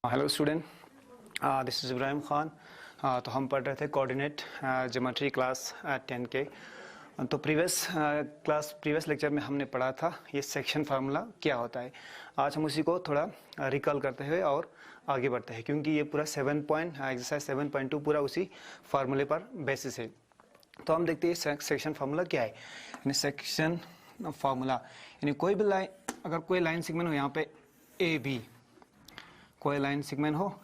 Hello student, this is Ibrahim Khan. तो हम पढ़ रहे थे कोऑर्डिनेट ज्योमेट्री क्लास 10 के। तो प्रीवियस लेक्चर में हमने पढ़ा था ये सेक्शन फार्मूला क्या होता है। आज हम उसी को थोड़ा रिकॉल करते हुए और आगे बढ़ते हैं, क्योंकि ये पूरा एक्सरसाइज 7.2 पूरा उसी फार्मूले पर बेसिस है। तो हम देखते हैं सेक्शन फार्मूला क्या है। यानी सेक्शन फार्मूला यानी कोई भी लाइन, अगर कोई लाइन सेगमेंट हो यहाँ पे ए बी, कोई लाइन सेगमेंट हो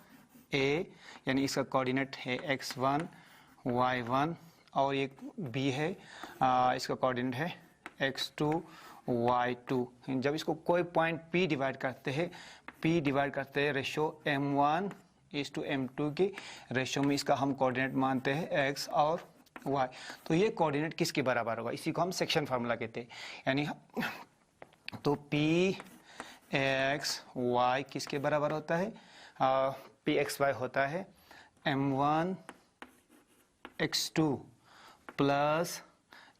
ए, यानी इसका कोऑर्डिनेट है x1 y1 और एक b है, इसका कोऑर्डिनेट है x2 y2। जब इसको कोई पॉइंट p डिवाइड करते हैं रेशो m1:m2 की रेशो में, इसका हम कोऑर्डिनेट मानते हैं x और y। तो ये कोऑर्डिनेट किसके बराबर होगा, इसी को हम सेक्शन फार्मूला कहते हैं। यानी तो p x y किसके बराबर होता है, p x y होता है m1 x2 plus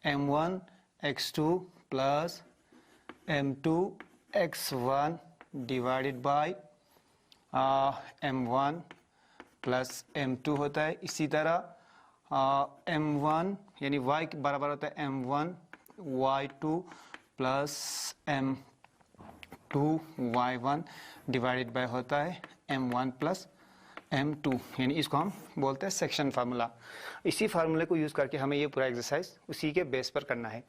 m1 x2 plus m2 x1 divided by m1 plus m2 होता है। इसी तरह m1 यानी y के बराबर होता है m1 y2 plus m2 y1 divided by होता है m1 प्लस m2, यानी इसको हम बोलते हैं सेक्शन फार्मूला। इसी फार्मूले को यूज़ करके हमें ये पूरा एक्सरसाइज उसी के बेस पर करना है।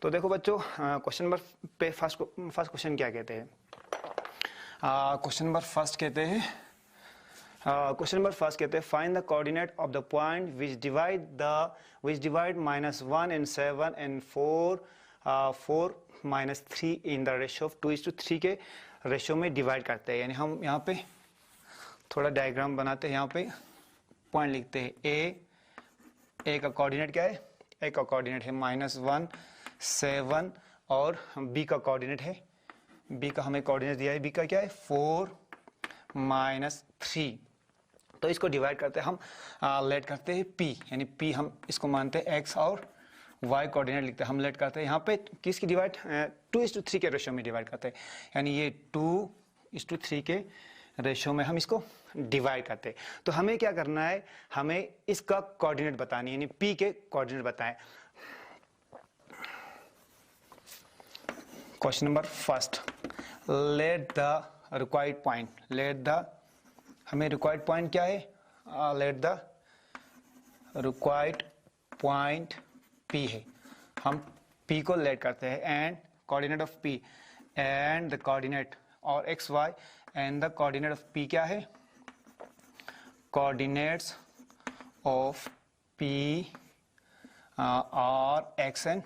तो देखो बच्चों, क्वेश्चन नंबर पे फर्स्ट क्वेश्चन क्या कहते हैं। क्वेश्चन नंबर फर्स्ट कहते हैं find the coordinate of the point which divide -1 and 7 and 4 -3 in the ratio of 2:3 के रेशो में डिवाइड करते हैं। यानी हम यहाँ पे थोड़ा डायग्राम बनाते हैं, यहाँ पे पॉइंट लिखते हैं। ए का कोऑर्डिनेट क्या है, ए का कोऑर्डिनेट है -1 7 और बी का कोऑर्डिनेट है, बी का हमें कोऑर्डिनेट दिया है, बी का क्या है 4 -3। तो इसको डिवाइड करते हैं हम, लेट करते हैं p, यानी p हम इसको मानते हैं x और y कोऑर्डिनेट लिखते हैं। हम लेट करते हैं यहाँ पे किसकी डिवाइड 2:3 के रेशो में डिवाइड करते हैं, यानी ये 2:3 के रेशो में हम इसको डिवाइड करते हैं। तो हमें क्या करना है, हमें इसका कोऑर्डिनेट बतानी है, यानी p के कोऑर्डिनेट बताएं। Question number first, let the required point, हमें रिक्वायर्ड पॉइंट क्या है, let the required point p है। हम p को लेट करते हैं and coordinate of p and the coordinate और x y and the coordinate of p क्या है, कोऑर्डिनेट्स ऑफ p और x एंड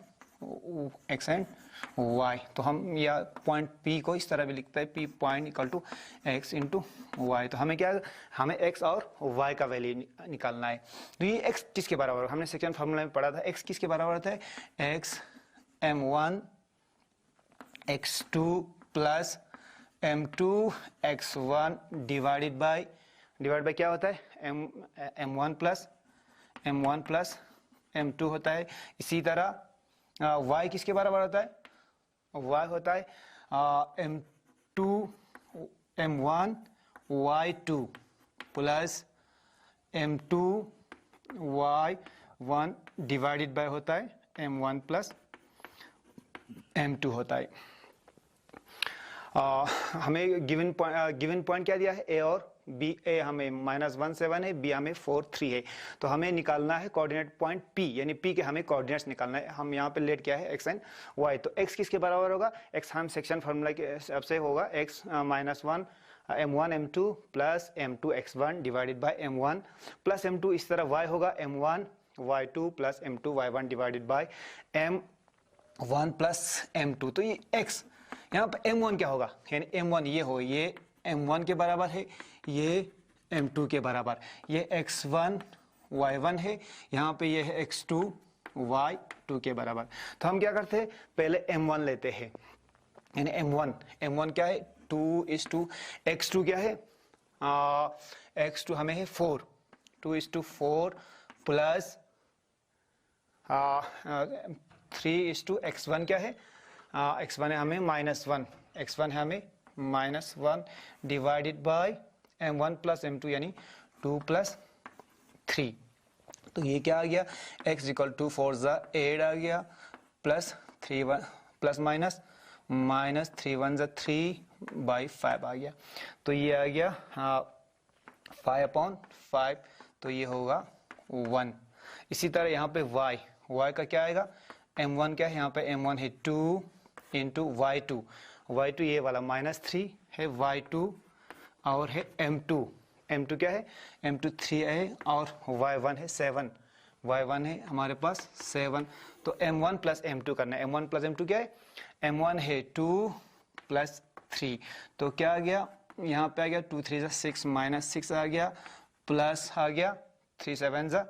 y। तो हम या पॉइंट p को इस तरह भी लिखते हैं, p point equal to x into y। तो हमें क्या, हमें x और y का वैल्यू निकालना है। तो ये x किसके बराबर, हमने सेकंड फार्मूला में पढ़ा था x किसके बराबर होता है, x m1 x2 plus m2 x1 divided by क्या होता है m1 प्लस m2 होता है। इसी तरह y किसके बराबर होता है, y होता है m1 y2 plus m2 y1 divided by होता है m1 प्लस m2 होता है। हमें गिवन पॉइंट क्या दिया है, a और b। a हमें -1 7 है, b हमें 4 3 है। तो हमें निकालना है कोऑर्डिनेट पॉइंट p, यानी p के हमें कोऑर्डिनेट्स निकालना है। हम यहाँ पे लेट क्या है x एंड y। तो x किसके बराबर होगा, x हम सेक्शन फार्मूला के हिसाब से होगा x -1 m1 m2 plus m2 x1 divided by m1 plus m2। इस तरह y होगा m1 y2 plus m2 y1 divided by m1 plus m2। तो ये x यहाँ पे m1 क्या होगा, यानी m1 ये हो, ये m1 के बराबर है, ये m2 के बराबर, ये x1 y1 है, यहाँ पे ये है x2 y2 के बराबर। तो हम क्या करते हैं, पहले m1 लेते हैं, यानी m1 क्या है 2:, x2 क्या है x2 हमें है 4, 2:4 प्लस 3:, x1 क्या है x1 है हमें -1, x1 है हमें -1 divided by m1 plus m2 यानी 2 प्लस 3। तो ये क्या आ गया, x इक्वल टू 4 ज़ा 8 आ गया, प्लस 3 प्लस माइनस 3 1 ज़ा 3/5 आ गया। तो ये आ गया 5/5, तो ये होगा 1। इसी तरह यहाँ पे y का क्या आएगा, m1 क्या है, यहाँ पे m1 है 2 इंटू y2 ये वाला -3 है, y2 और है m2 क्या है, m2 3 है और y1 है 7, y1 है हमारे पास 7। तो m1 प्लस m2 करना है, m1 प्लस m2 क्या है, m1 है 2 प्लस 3, तो क्या आ गया, यहाँ पे आ गया 2 3 6 -6 आ गया, प्लस आ गया 3 7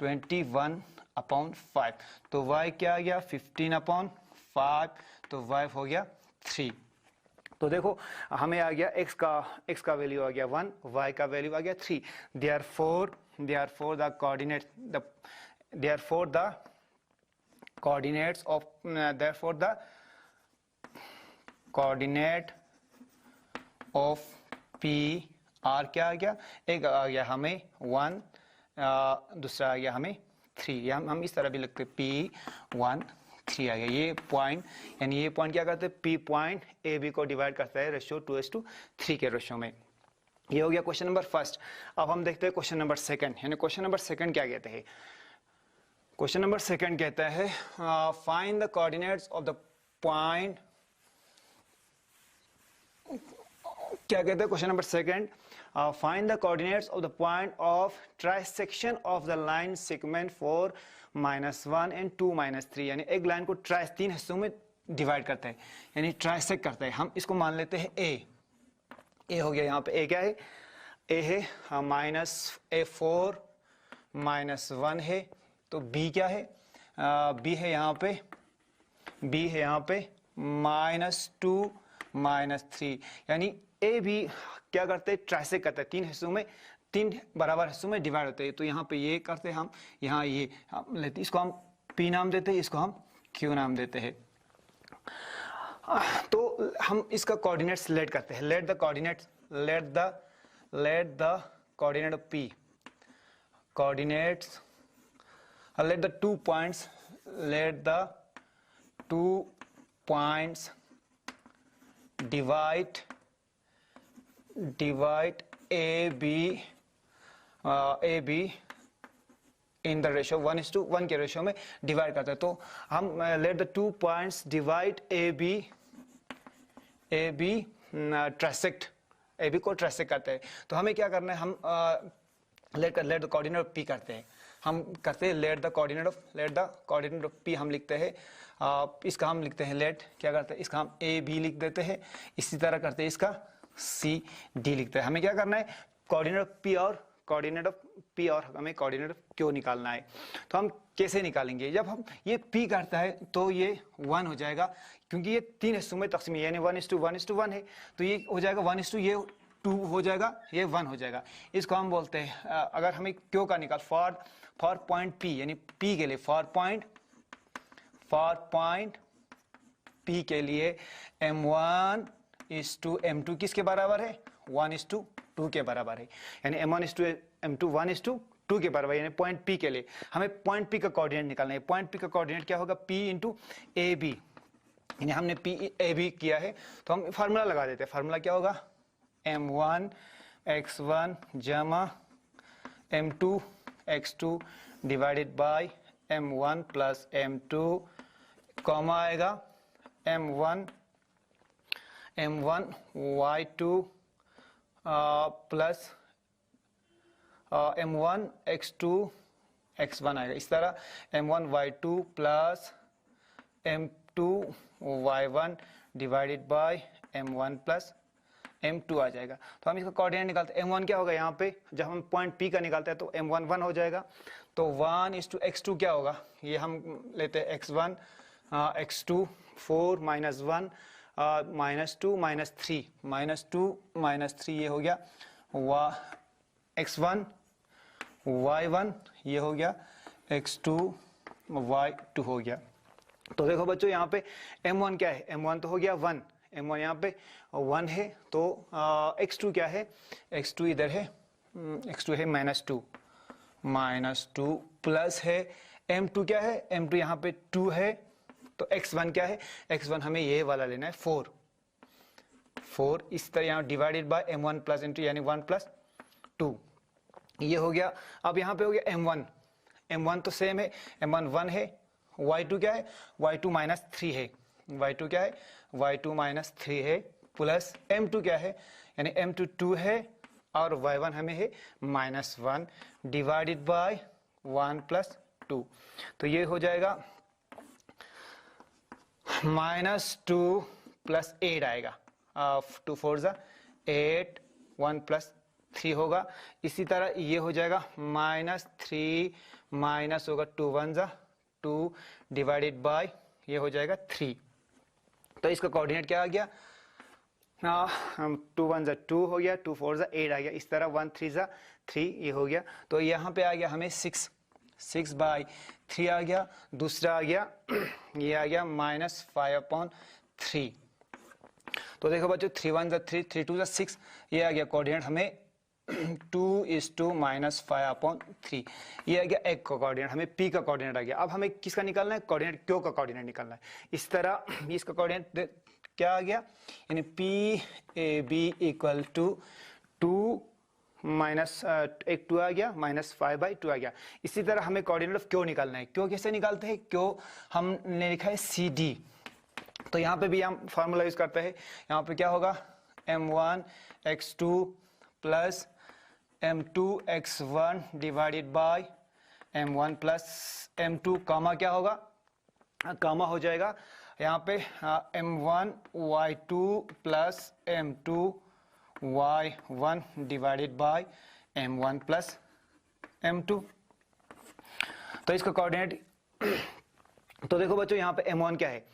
21/5, तो y क्या आ गया 15/5, तो y हो गया 3। तो देखो हमें आ गया x का वैल्यू आ गया 1, y का वैल्यू आ गया 3। therefore the coordinates of p r क्या आ गया, एक आ गया हमें 1, दूसरा आ गया हमें 3, या हम इस तरह भी लिखते p1 3 आ गया। ये पॉइंट यानी ये पॉइंट क्या करते हैं, p पॉइंट ए बी को डिवाइड करता है रेशियो 2:3 के रेशियो में। ये हो गया क्वेश्चन नंबर फर्स्ट। अब हम देखते हैं क्वेश्चन नंबर सेकंड, यानी क्वेश्चन नंबर सेकंड क्या कहते हैं, क्वेश्चन नंबर सेकंड कहता है find the coordinates of the point, क्या कहते हैं question number second, find the coordinates of the point of trisection of the line segment 4 -1 and 2 -3, यानी एक लाइन को तीन हिस्सों में डिवाइड करता है, यानी ट्राइसेक्ट करता है। हम इसको मान लेते हैं ए हो गया, यहाँ पे ए क्या है, ए है -4 -1 है, तो बी क्या है, बी है यहाँ पे -2 -3, यानी ए भी क्या करते हैं, ट्राइसेक्ट करते हैं, तीन बराबर हिस्सों में डिवाइड होते हैं। तो यहाँ पे ये करते हैं हम, यहाँ ये हम लेते, इसको हम P नाम देते हैं, इसको हम Q नाम देते हैं। तो हम इसका कोऑर्डिनेट लेट करते हैं, let the coordinate of P, coordinates, let the 2 points divide AB in the ratio 1:1 के रेशियो में डिवाइड करते हैं। तो हम let the 2 points divide AB trisect, AB को ट्राइसेक्ट करते हैं। तो हमें क्या करना है, हम let the coordinate of P करते हैं, हम करते हैं let the coordinate of P हम लिखते हैं, इसका हम लिखते हैं लेट, क्या करते हैं, इसका हम AB लिख देते हैं, इसी तरह करते हैं इसका CD लिखते हैं। हमें क्या करना है, कोऑर्डिनेट ऑफ P और हमें कोऑर्डिनेट ऑफ Q निकालना है। तो हम कैसे निकालेंगे, जब हम ये P करता है तो ये 1 हो जाएगा, क्योंकि ये तीन हिस्सों में तकसीम है, यानी 1:1 है, तो ये हो जाएगा 1:, ये 2 हो जाएगा, ये 1 हो जाएगा। इसको हम बोलते हैं, अगर हमें Q का निकाल फॉर पॉइंट P, यानी P के लिए फॉर पॉइंट P के लिए m1:m2 किसके बराबर है, 1:2 के बराबर है, यानी m1:m2 1:2 के बराबर, यानी पॉइंट P के लिए हमें पॉइंट P का कोऑर्डिनेट निकालना है। पॉइंट P का कोऑर्डिनेट क्या होगा, P × AB, यानी हमने AB किया है तो हम फार्मूला लगा देते हैं। फार्मूला क्या होगा, m1x1 जमा m2x2 divided by m1 plus m2, comma आएगा m1 y2 plus m1 x2 x1 आएगा। इस तरह m1 y2 plus m2 y1 divided by m1 plus m2 आ जाएगा। तो हम इसका कोऑर्डिनेट निकालते हैं, m1 क्या होगा, यहाँ पे जब हम पॉइंट P का निकालते हैं तो m1 1 हो जाएगा, तो 1:x2 क्या होगा, ये हम लेते हैं x1 x2 4 -1 -2 -3 ये हो गया x1 y1, ये हो गया x2 y2 हो गया। तो देखो बच्चों यहाँ पे m1 क्या है, m1 तो हो गया 1, m1 यहाँ पे 1 है, तो x2 क्या है, x2 इधर है, x2 है -2 प्लस है m2 क्या है, m2 यहाँ पे 2 है, तो x1 क्या है, x1 हमें ये वाला लेना है 4 इस तरह यहाँ divided by m1 plus m2 यानी 1 + 2 ये हो गया। अब यहाँ पे हो गया m1 तो सेम है, m1 1 है, y2 क्या है, y2 -3 है, y2 क्या है, y2 -3 है, प्लस m2 क्या है, यानी m2 2 है और y1 हमें है -1 डिवाइडेड बाय 1 + 2, तो ये हो जाएगा -2 + 8 आएगा, 2 4 = 8, 1 + 3 होगा। इसी तरह ये हो जाएगा -3 माइनस होगा 2 1 = 2 डिवाइडेड बाय ये हो जाएगा 3, तो इसका कोऑर्डिनेट क्या आ गया, 2 1 = 2 हो गया, 2 4 = 8 आ गया, इस तरह 1 3 = 3 ये हो गया। तो यहाँ पे आ गया हमें 6/3 आ गया, दूसरा आ गया ये आ गया -5/3। तो देखो बच्चों 3 1 = 3, 3 2 = 6, ये आ गया कोऑर्डिनेट हमें 2:5/3, ये आ गया एक का कोऑर्डिनेट, हमें P का कोऑर्डिनेट आ गया। अब हमें किसका निकालना है, कोऑर्डिनेट Q का कोऑर्डिनेट निकालना है। इस तरह इसका कोऑर्डिनेट क्या आ गया, यानी PAB = 2 एक 2 आ गया -5/2 आ गया। इसी तरह हमें कोऑर्डिनेट ऑफ Q निकालना है। Q कैसे निकालते हैं, Q हमने लिखा है CD, तो यहाँ पे भी हम फार्मूला यूज करते हैं। यहाँ पे क्या होगा, m1 x2 plus m2 x1 divided by m1 plus m2, कामा क्या होगा, कामा हो जाएगा यहाँ पे m1 y2 plus m2 y1 divided by m1 plus m2। तो इसका कोऑर्डिनेट तो देखो बच्चों यहाँ पे m1 क्या है,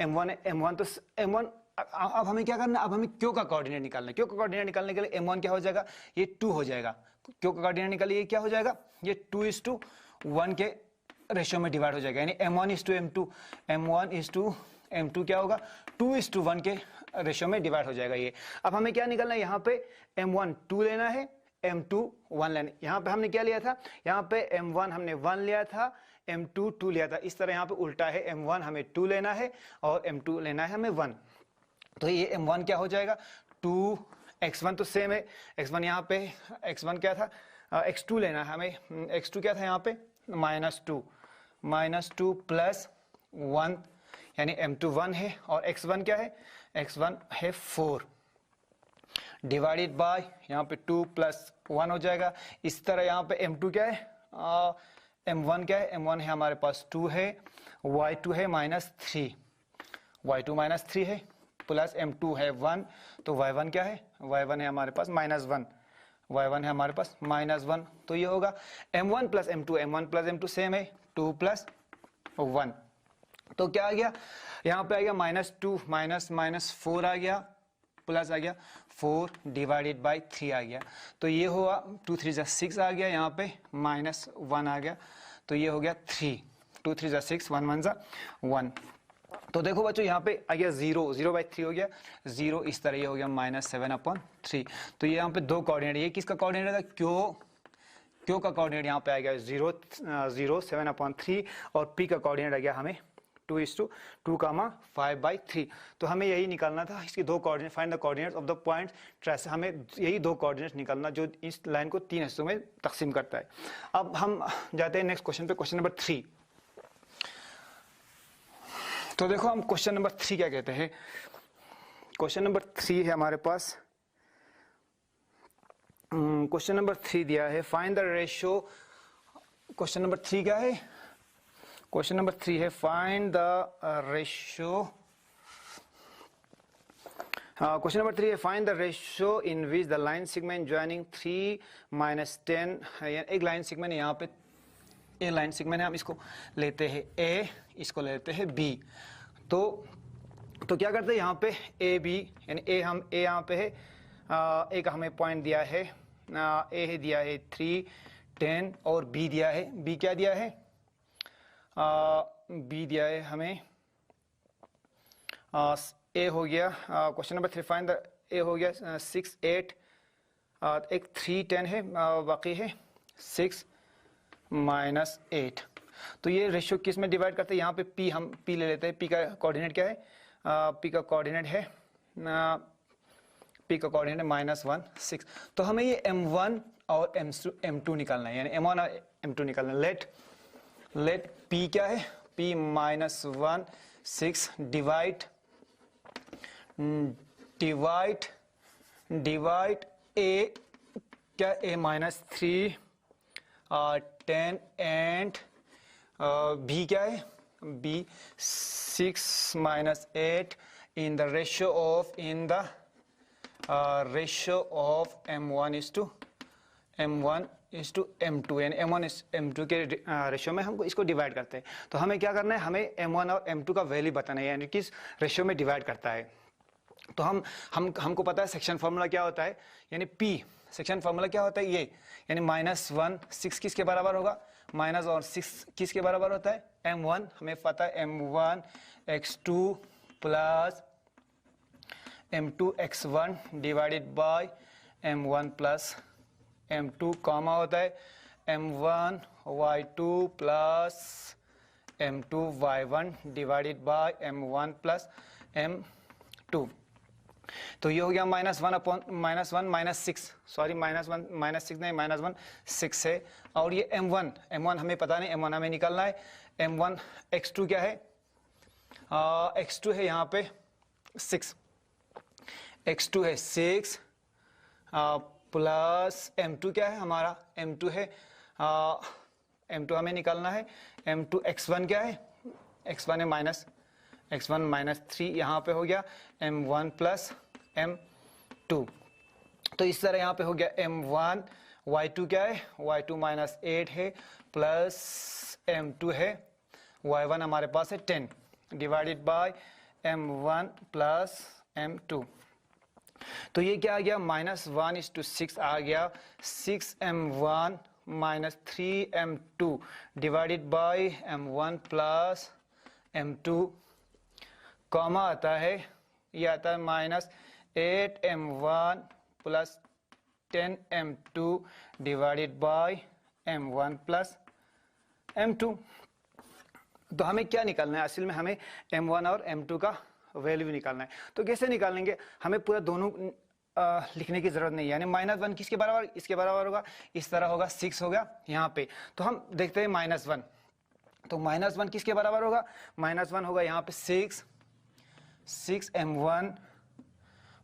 m1 तो m1, अब हमें क्या करना है, अब हमें Q का कोऑर्डिनेट निकालना है। Q का कोऑर्डिनेट निकालने के लिए m1 क्या हो जाएगा, ये 2 हो जाएगा, Q का कोऑर्डिनेट निकालिए, ये क्या हो जाएगा, ये 2:1 के रेशियो में डिवाइड हो जाएगा, यानी m1:m2 क्या होगा, 2:1 के रेशियो में डिवाइड हो जाएगा ये। अब हमें क्या निकालना है, यहाँ पे m1 2 लेना है, m2 1 लेना है। यहाँ पे हमने क्या लिया था, यहाँ पे m1 हमने 1 लिया था, m2 2 लिया था, इस तरह यहाँ पे उल्टा है, m1 हमें 2 लेना है और m2 लेना है हमें 1। तो ये m1 क्या हो जाएगा, 2 x1 तो सेम है, x1 यहाँ पे x1 क्या था, x2 लेना है हमें, x2 क्या था यहाँ पे -2 प्लस 1 यानी m2 1 है और x1 क्या है, x1 है 4 डिवाइडेड बाय यहाँ पे 2 + 1 हो जाएगा। इस तरह यहाँ पे m2 क्या है, m1 क्या है, m1 है हमारे पास 2 है, y2 है -3, y2 -3 है, प्लस m2 है 1, तो y1 क्या है, y1 है हमारे पास -1, y1 है हमारे पास -1, तो ये होगा m1 + m2 सेम है, 2 + 1, तो क्या आ गया, यहाँ पे आ गया -2 -4 आ गया, प्लस आ गया 4 डिवाइडेड बाय 3 आ गया, तो ये हुआ 2 3 = 6 आ गया, यहाँ पे -1 आ गया, तो ये हो गया 3, 2 3 = 6, 1 1 = 1। तो देखो बच्चों यहाँ पे आ गया 0/3 हो गया, 0 इस तरह ये हो गया -7/3। तो ये यहाँ पे दो कोऑर्डिनेट, ये किसका कोऑर्डिनेट है, Q का कोऑर्डिनेट यहाँ पे आ गया 0 7/3 और P का कोऑर्डिनेट आ गया हमें 2:2, 5/3। तो हमें यही निकालना था, इसके दो coordinate, find the coordinates of the point trace, हमें यही दो कोऑर्डिनेट्स निकालना जो इस लाइन को 3 हिस्सों में तकसीम करता है। अब हम जाते हैं नेक्स्ट क्वेश्चन पे, क्वेश्चन नंबर 3। तो देखो हम क्वेश्चन नंबर 3 क्या कहते हैं, क्वेश्चन नंबर 3 है हमारे पास, क्वेश्चन नंबर 3 दिया है, find the ratio. Question number 3 क्या है, क्वेश्चन नंबर 3 है find the ratio, question number 3 है find the ratio in which the line segment joining 3 - 10, एक लाइन सेगमेंट यहाँ पे, ए लाइन सेगमेंट है, हम इसको लेते हैं ए, इसको लेते हैं बी। तो क्या करते हैं यहाँ पे ए बी, यानी ए हम ए यहाँ पे है, ए का हमें पॉइंट दिया है, ए है दिया है 3 10 और बी दिया है, बी क्या दिया है, बी दिया है हमें ए हो गया, क्वेश्चन नंबर 3 फाइंड द ए हो गया 6 8, एक 3 10 है, बाकी है 6 माइनस 8। तो ये रेशियो किस में डिवाइड करते हैं, यहाँ पे पी, हम पी ले लेते हैं। पी का कोऑर्डिनेट क्या है, पी का कोऑर्डिनेट है -1 6। तो हमें ये m1 और m2 निकालना है, यानी m1 और m2 निकालना है। लेट p क्या है, p -1 6 डिवाइड a क्या, a -3 10 एंड b क्या है, b 6 -8 in the ratio of m1 is to m2, यानी m1 is m2 के रेशियो में हमको इसको डिवाइड करते हैं। तो हमें क्या करना है, हमें m1 और m2 का वैल्यू बताना है, यानी किस रेशियो में डिवाइड करता है। तो हमको पता है सेक्शन फार्मूला क्या होता है, यानी p सेक्शन फार्मूला क्या होता है ये, यानी -1 6 किसके बराबर होगा, माइनस और 6 किसके बराबर होता है, m1, हमें पता है m1 x2 plus m2 x1 divided by m1 plus m2, comma होता है m1 y2 plus m2 y1 divided by m1 plus m2। तो ये हो गया -1 -6, सॉरी -6 नहीं, -1 6 है। और ये m1 हमें पता नहीं, m1 हमें निकालना है। m1 x2 क्या है, x2 है यहाँ पे 6, x2 है 6 प्लस m2 क्या है हमारा, m2 है m2 हमें निकालना है। m2 x1 क्या है, x1 है x1 -3, यहाँ पे हो गया m1 प्लस m2। तो इस तरह यहाँ पे हो गया m1, y2 क्या है, y2 -8 है प्लस m2 है, y1 हमारे पास है 10 divided by m1 plus m2। तो ये क्या आ गया, -1:6 आ गया, 6m1 -3m2 divided by m1 plus m2, comma आता है, ये आता है -8m1 plus 10m2 divided by m1 plus m2। तो हमें क्या निकालना है, असल में हमें m1 और m2 का वैल्यू निकालना है। तो कैसे निकालेंगे, हमें पूरा दोनों लिखने की जरूरत नहीं है, यानी -1 किसके बराबर, इसके बराबर होगा, इस तरह होगा 6 होगा यहाँ पे। तो हम देखते हैं -1, तो -1 किसके बराबर होगा, -1 होगा यहाँ पे 6m1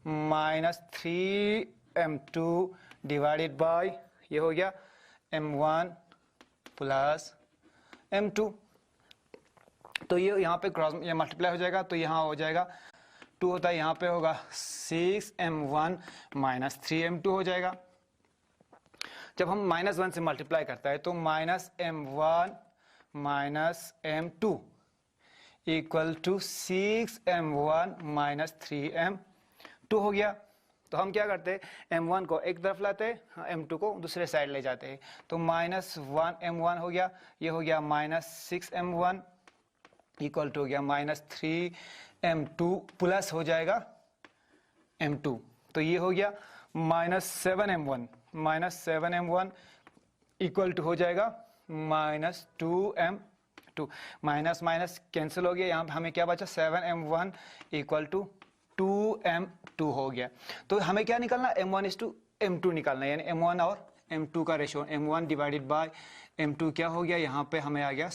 -3m2 डिवाइडेड बाय, ये हो गया m1 प्लस m2। तो ये यहाँ पे क्रॉस, ये मल्टीप्लाई हो जाएगा, तो यहाँ हो जाएगा 2 होता है, यहाँ पे होगा 6m1 -3m2 हो जाएगा। जब हम -1 से मल्टीप्लाई करता है तो -m1 -m2 equal to 6m1 -3m2 हो गया। तो हम क्या करते हैं, m1 को एक तरफ लाते हैं, m2 को दूसरे साइड ले जाते हैं। तो -1m1 हो गया, ये हो गया -6m1 इक्वल टू हो गया -3m2 प्लस हो जाएगा m2। तो ये हो गया -7m1 इक्वल टू हो जाएगा -2m2, माइनस माइनस कैंसिल हो गया, यहाँ पे हमें क्या बचा 7m1 इक्वल टू 2m2 हो गया। तो हमें क्या निकालना, m1:m2 निकालना है, यानी m1 और m2 का ratio, m1 divided by m2 क्या हो गया, यहाँ पे हमें आ गया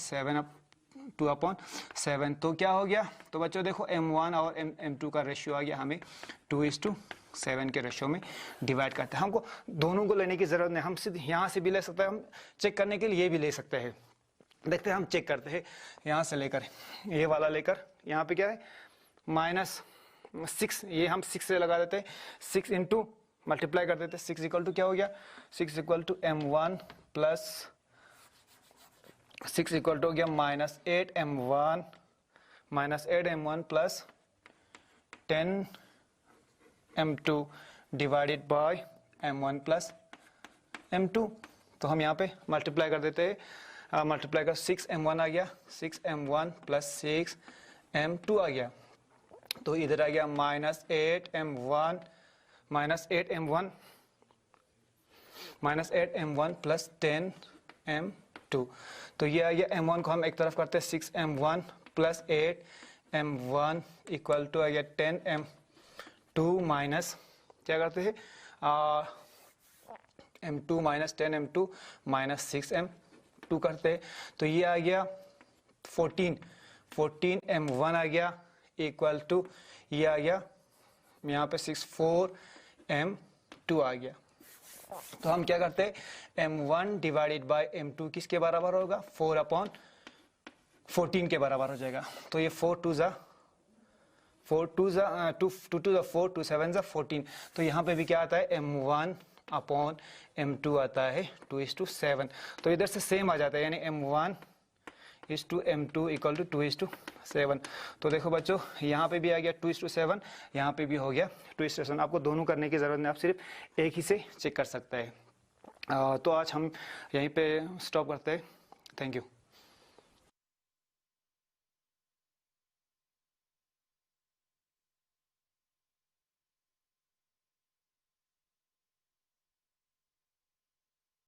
2/7। तो क्या हो गया, तो बच्चों देखो m1 और m2 का रेशियो आ गया हमें 2:7 के रेशियो में डिवाइड करते हैं। हमको दोनों को लेने की जरूरत नहीं, हम सिर्फ यहाँ से भी ले सकते हैं, हम चेक करने के लिए ये भी ले सकते हैं। देखते हैं, हम चेक करते हैं यहाँ से लेकर, ये वाला लेकर, यहाँ पे क्या है -6, ये हम 6 से लगा देते हैं, 6 इंटू मल्टीप्लाई कर देते हैं, 6 इक्वल टू क्या हो गया, 6 equal to m1 plus 6 equal to हो गया -8m1 plus 10m2 divided by m1 plus m2। तो हम यहाँ पे मल्टीप्लाई कर देते हैं, मल्टीप्लाई कर 6m1 आ गया, 6m1 प्लस 6m2 आ गया। तो इधर आ गया -8m1 प्लस 10m2। तो ये आ गया m1 को हम एक तरफ करते हैं 6m1 plus 8m1 equal to आ गया 10m2 माइनस क्या करते हैं m2 minus 10m2 minus 6m2 करते हैं। तो ये आ गया 14m1 आ गया इक्वल टू ये आ गया यहाँ पे 64m2 आ गया। तो हम क्या करते हैं m1 डिवाइडेड बाय m2 किसके बराबर होगा 4/14 के बराबर हो जाएगा। तो ये 4 2 ज़ा 4 2 ज़ा 2 2 ज़ा 4 2 7 ज़ा 14। तो यहाँ पे भी क्या आता है m1 अपॉन m2 आता है 2:7। तो इधर से सेम आ जाता है यानी m1 is to m2 equal to 2:7। तो देखो बच्चों यहाँ पे भी आ गया 2:7, यहाँ पे भी हो गया 2:7। आपको दोनों करने की ज़रूरत नहीं, आप सिर्फ एक ही से चेक कर सकते हैं। तो आज हम यहीं पे स्टॉप करते हैं। Thank you.